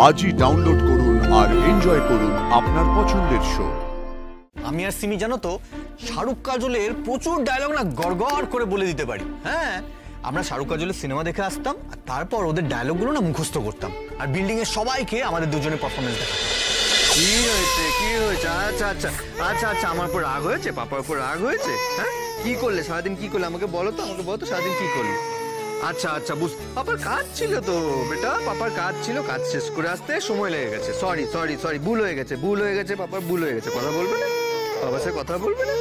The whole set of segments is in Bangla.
আজই ডাউনলোড করুন আর এনজয় করুন আপনার পছন্দের শো। আমি আর সিমি জানো তো শাহরুখ কাজলের প্রচুর ডায়লগ না গড়গড় করে বলে দিতে পারি। হ্যাঁ, আমরা শাহরুখ কাজলের সিনেমা দেখে আসতাম আর তারপর ওদের ডায়লগগুলো না মুখস্থ করতাম আর বিল্ডিং এর সবাইকে আমাদের দুজনের পারফরমেন্স দেখাতাম। কি হয়েছে কি হয়েছে? আচ্ছা আচ্ছা আচ্ছা আচ্ছা আমার উপর রাগ হয়েছে, পাপার উপর রাগ হয়েছে? হ্যাঁ, কি করলে সারাদিন, কি করলে আমাকে বলো তো, আমাকে বলো তো সারাদিন কি করলে? আচ্ছা আচ্ছা পাপার কাজ ছিল তো বেটা, পাপার কাজ ছিল, কাজ শেষ করে আসতে সময় লেগে গেছে। সরি সরি সরি, ভুল হয়ে গেছে পাপার, ভুল হয়ে গেছে। কথা বলবে না বাবার সাথে, কথা বলবে না?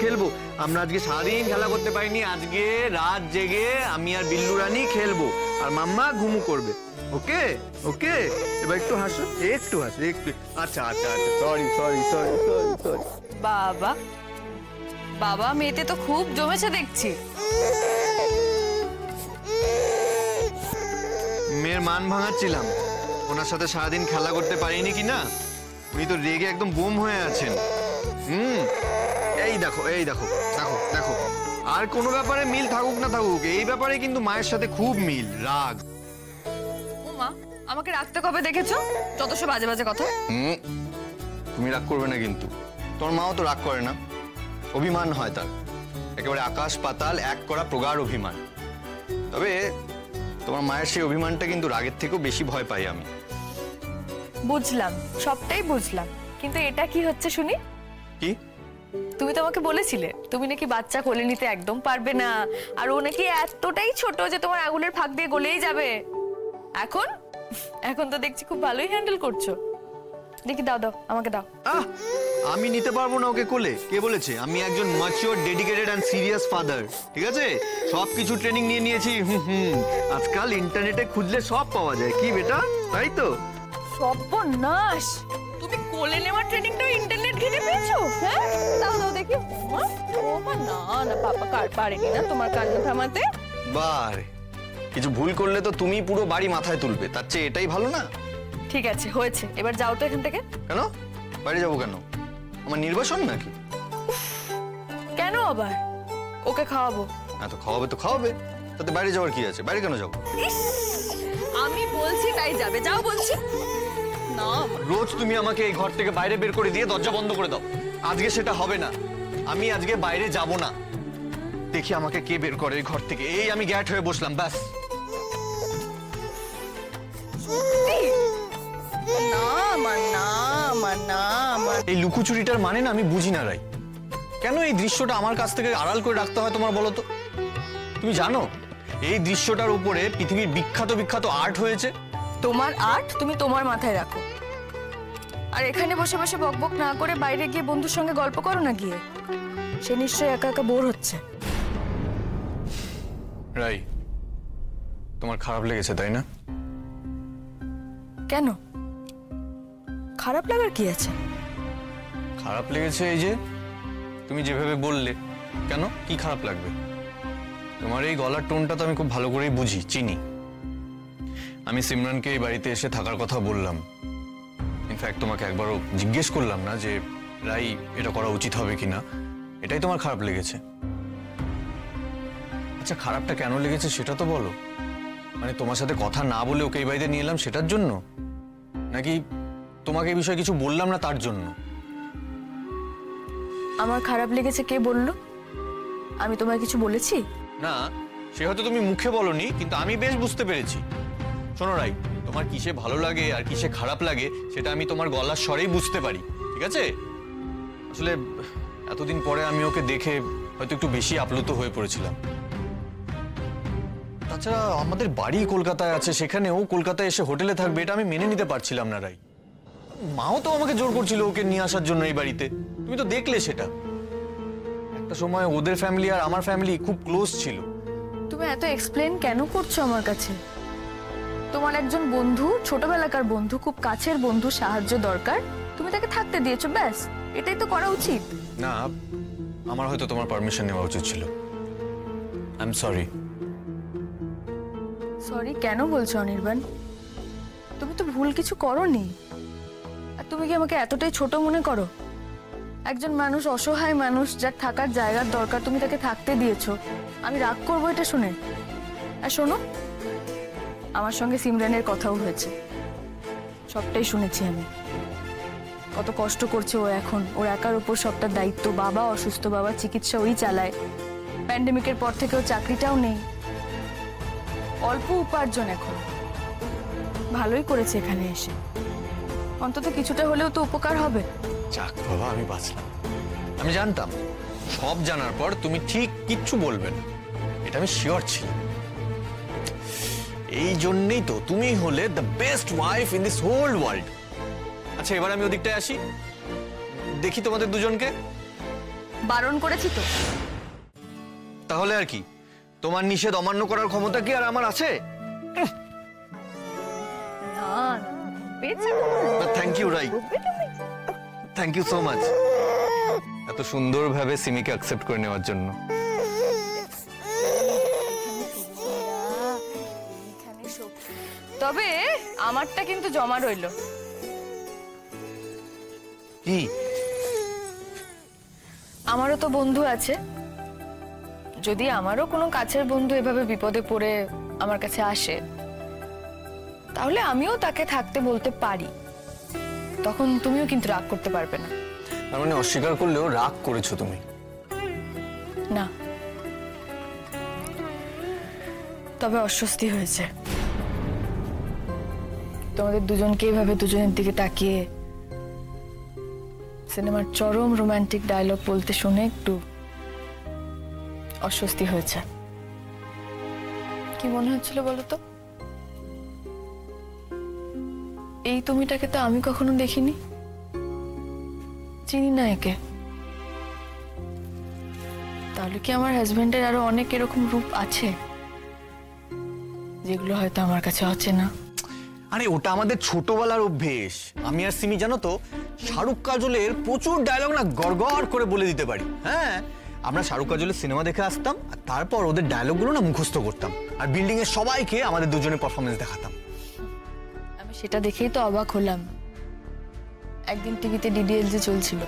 খেলবো আমরা আজকে সারাদিন খেলা করতে পারিনি, আজকে রাত জেগে আমি আর বিল্লু রানী খেলবো আর মাম্মা ঘুমু করবে। ওকে ওকে, এবার একটু হাসো, একটু হাসো একটু। আচ্ছা আচ্ছা আচ্ছা, sorry sorry sorry sorry sorry. বাবা বাবা, মেয়েতে তো খুব জমেছে দেখছি। মেয়ের মান ভাঙাচ্ছিলাম, ওনার সাথে সারাদিন খেলা করতে পারিনি কিনা, উনি তো রেগে একদম বোম হয়ে আছেন। এই দেখো এই দেখো দেখো দেখো, আর কোনো ব্যাপারে মিল থাকুক না থাকুক, এই ব্যাপারে কিন্তু মায়ের সাথে খুব মিল, রাগ। মা, আমাকে রাখতে কবে দেখেছো? যতসব বাজে বাজে কথা। তুমি রাগ করবে না কিন্তু, তোমার মাও তো রাগ করে না, অভিমান হয় তার, একেবারে আকাশ পাতাল এক করা প্রগাঢ় অভিমান। তবে তোমার মায়ের সেই অভিমানটা কিন্তু রাগের থেকেও বেশি ভয় পাই আমি। বুঝলাম, সবটাই বুঝলাম, কিন্তু এটা কি হচ্ছে শুনি? কি? তুমি তো আমাকে বলেছিলে তুমি নাকি বাচ্চা কোলে নিতে একদম পারবে না, আর ও নাকি এতটাই ছোট যে তোমার আঙুলের ফাঁক দিয়ে গলেই যাবে। এখন এখন তো দেখছি খুব ভালোই হ্যান্ডেল করছো। দেখি দাও দাও, আমাকে দাও। আমি নিতে পারবো না ওকে কোলে, কে বলেছে? আমি একজন mature, dedicated and serious father, ঠিক আছে? সবকিছু ট্রেনিং নিয়ে নিয়েছি। আজকাল ইন্টারনেটে খুঁজলে সব পাওয়া যায়, কি বেটা, তাই তো? সর্বনাশ, তুমি কোলে নেওয়ার ট্রেনিংটা ইন্টারনেট ঘেটে পেয়েছো? হ্যাঁ, দাও দাও দেখি। ওমা না না, পাপা কার পারেনি না তোমার কান্না থামাতে। বারে, কিছু ভুল করলে তো তুমি পুরো বাড়ি মাথায় তুলবে, তার চেয়ে এটাই ভালো না? ঠিক আছে, হয়েছে, এবার যাও তো এখান থেকে। কেন বাইরে যাবো কেন? আমার নির্বাসন নাকি? কেন আবার? ওকে খাওয়াবো। হ্যাঁ তো খাওয়াবে তো খাওয়াবে, তাতে বাইরে যাওয়ার কি আছে? বাইরে কেন যাবো? আমি বলছি তাই যাবে, যাও বলছি না। রোজ তুমি আমাকে এই ঘর থেকে বাইরে বের করে দিয়ে দরজা বন্ধ করে দাও, আজকে সেটা হবে না। আমি আজকে বাইরে যাব না, দেখি আমাকে কে বের করে এই ঘর থেকে। এই আমি গ্যাট হয়ে বসলাম, ব্যাস। এই লুকোচুরিটার মানে না আমি বুঝি না রাই, কেন এই দৃশ্যটা আমার কাছ থেকে আড়াল করে রাখতে হয় তোমার, বলো তো? তুমি জানো এই দৃশ্যটার উপরে পৃথিবীর বিখ্যাত বিখ্যাত আর্ট হয়েছে। তোমার আর্ট তুমি তোমার মাথায় রাখো, আর এখানে বসে বসে বকবক না করে বাইরে গিয়ে বন্ধুর সঙ্গে গল্প করো না গিয়ে। সে নিশ্চয়ই একা একা বোর হচ্ছে। রাই, তোমার খারাপ লেগেছে তাই না? কেন খারাপ লাগার কি আছে? খারাপ লেগেছে এই যে তুমি যেভাবে বললে। কেন, কি খারাপ লাগবে? তোমার এই গলার টোনটা তো আমি খুব ভালো করেই বুঝি, চিনি। আমি সিমরানকে এই বাড়িতে এসে থাকার কথা বললাম, ইনফ্যাক্ট তোমাকে একবারও জিজ্ঞেস করলাম না যে রাই এটা করা উচিত হবে কিনা। এটাই তোমার খারাপ লেগেছে? আচ্ছা, খারাপটা কেন লেগেছে সেটা তো বলো। মানে তোমার সাথে কথা না বলে ওকে এই বাড়িতে নিয়ে এলাম সেটার জন্য, নাকি তোমাকে এই বিষয়ে কিছু বললাম না তার জন্য? আমার খারাপ লেগেছে কে বললো? আমি তোমায় কিছু বলেছি? না, সে হয়তো তুমি মুখে বলনি, কিন্তু আমি বেশ বুঝতে পেরেছি। শোনো রাই, তোমার কিসে ভালো লাগে আর কিসে খারাপ লাগে সেটা আমি তোমার গলার স্বরেই বুঝতে পারি, ঠিক আছে? আসলে এতদিন পরে আমি ওকে দেখে হয়তো একটু বেশি আপ্লুত হয়ে পড়েছিলাম। তাছাড়া আমাদের বাড়ি কলকাতায় আছে, সেখানে ও কলকাতায় এসে হোটেলে থাকবে, এটা আমি মেনে নিতে পারছিলাম না রাই। মাও তো আমাকে জোর করছিল ওকে নিয়ে আসার জন্য এই বাড়িতে, তুমি তো দেখলে সেটা। একটা সময় ওদের ফ্যামিলি আর আমার ফ্যামিলি খুব ক্লোজ ছিল। তুমি এত এক্সপ্লেন কেন করছো আমার কাছে? তোমার একজন বন্ধু, ছোটবেলাকার বন্ধু, খুব কাছের বন্ধু, সাহায্য দরকার, তুমি তাকে থাকতে দিয়েছো, ব্যাস। এটাই তো করা উচিত। না, আমার হয়তো তোমার পারমিশন নেওয়া উচিত ছিল। I am sorry. সরি কেন বলছো অনির্বাণ? তুমি তো ভুল কিছু করোনি। আর তুমি কি আমাকে এতটাই ছোট মনে করো? একজন মানুষ, অসহায় মানুষ, যার থাকার জায়গার দরকার, তুমি তাকে থাকতে দিয়েছো, আমি রাগ করবো এটা শুনে? আর শোনো, আমার সঙ্গে সিমরানের কথাও হয়েছে। সবটাই শুনেছি আমি। কত কষ্ট করছে ও এখন, ওর একার উপর সবটা দায়িত্ব। বাবা অসুস্থ, বাবা চিকিৎসা ওই চালায়। প্যান্ডেমিকের পর থেকে ওর চাকরিটাও নেই, অল্প উপার্জন এখন। ভালোই করেছে এখানে এসে, অন্তত কিছুটা হলেও তো উপকার হবে। যাক বাবা, আমি বাঁচলাম। আমি জানতাম, সব জানার পর তুমি ঠিক কিচ্ছু বলবে না, এটা আমি শিওর ছিলাম। এই জন্যই তো তুমি হলে the best wife in this whole world. আচ্ছা, এবার আমি ওদিকটায় আসি, দেখি তোমাদের দুজনকে। বারণ করেছি তো। তাহলে আর কি, তোমার নিষেধ অমান্য করার ক্ষমতা কি আর আমার আছে? Thank you Rai, thank you so much এত সুন্দরভাবে সিমিকে অ্যাকসেপ্ট করে নেওয়ার জন্য। তবে আমারটা কিন্তু জমা রইল। কি? আমারও তো বন্ধু আছে। যদি আমারও কোনো কাছের বন্ধু এভাবে বিপদে পড়ে আমার কাছে আসে, তাহলে আমিও তাকে থাকতে বলতে পারি। তখন তুমিও কিন্তু রাগ করতে পারবে না। তার মানে অস্বীকার করলেও রাগ করেছো তুমি? না, তবে অস্বস্তি হয়েছে তোমাদের দুজনকে এভাবে দুজনের দিকে তাকিয়ে সিনেমার চরম রোমান্টিক ডায়লগ বলতে শুনে একটু অস্বস্তি হয়েছে। কি মনে হচ্ছিল বলো তো? এই তুমিটাকে তো আমি কখনো দেখিনি, চিনি না একে। তাহলে কি আমার হাজবেন্ডের আরো অনেক এরকম রূপ আছে যেগুলো হয়তো আমার কাছে অচেনা? আরে ওটা আমাদের ছোটবেলার অভ্যেস। আমি আর সিমি জানো তো, শাহরুখ কাজলের প্রচুর ডায়লগ না গড়গড় করে বলে দিতে পারি। হ্যাঁ, আমরা শাহরুখ কাজলের সিনেমা দেখে আসতাম, আর তারপর ওদের ডায়লগগুলো না মুখস্থ করতাম, আর বিল্ডিং এর সবাইকে আমাদের দুজনের পারফরমেন্স দেখাতাম। আমি সেটা দেখেই তো অবাক হলাম। একদিন টিভিতে ডিডিএলজে চলছিল,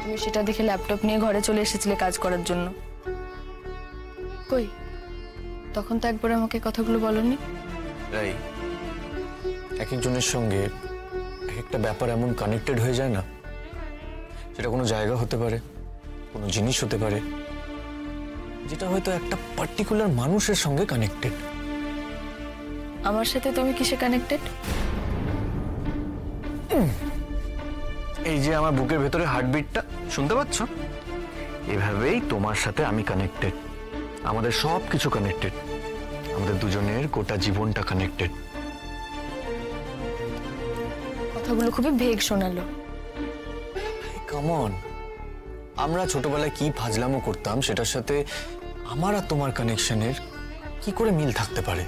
তুমি সেটা দেখে ল্যাপটপ নিয়ে ঘরে চলে এসেছিলে কাজ করার জন্য। কই, তখন তো একবার আমাকে কথাগুলো বলনি। তাই এক একজনের সঙ্গে এক একটা ব্যাপার এমন কানেক্টেড হয়ে যায় না, সেটা কোনো জায়গা হতে পারে, কোনো জিনিস হতে পারে, যেটা হয়তো একটা পার্টিকুলার মানুষের সঙ্গে কানেক্টেড। আমার সাথে তুমি কিসে কানেক্টেড? এই যে আমার বুকের ভেতরে হার্টবিটটা শুনতে পাচ্ছ, এভাবেই তোমার সাথে আমি কানেক্টেড। আমাদের সব কিছু কানেক্টেড, আমাদের দুজনের গোটা জীবনটা কানেক্টেড। কথাগুলো খুবই ভেগ শোনালো। কাম অন, আমরা ছোটবেলায় কি ফাজলামো করতাম সেটার সাথে আমার আর তোমার কানেকশনের কি করে মিল থাকতে পারে?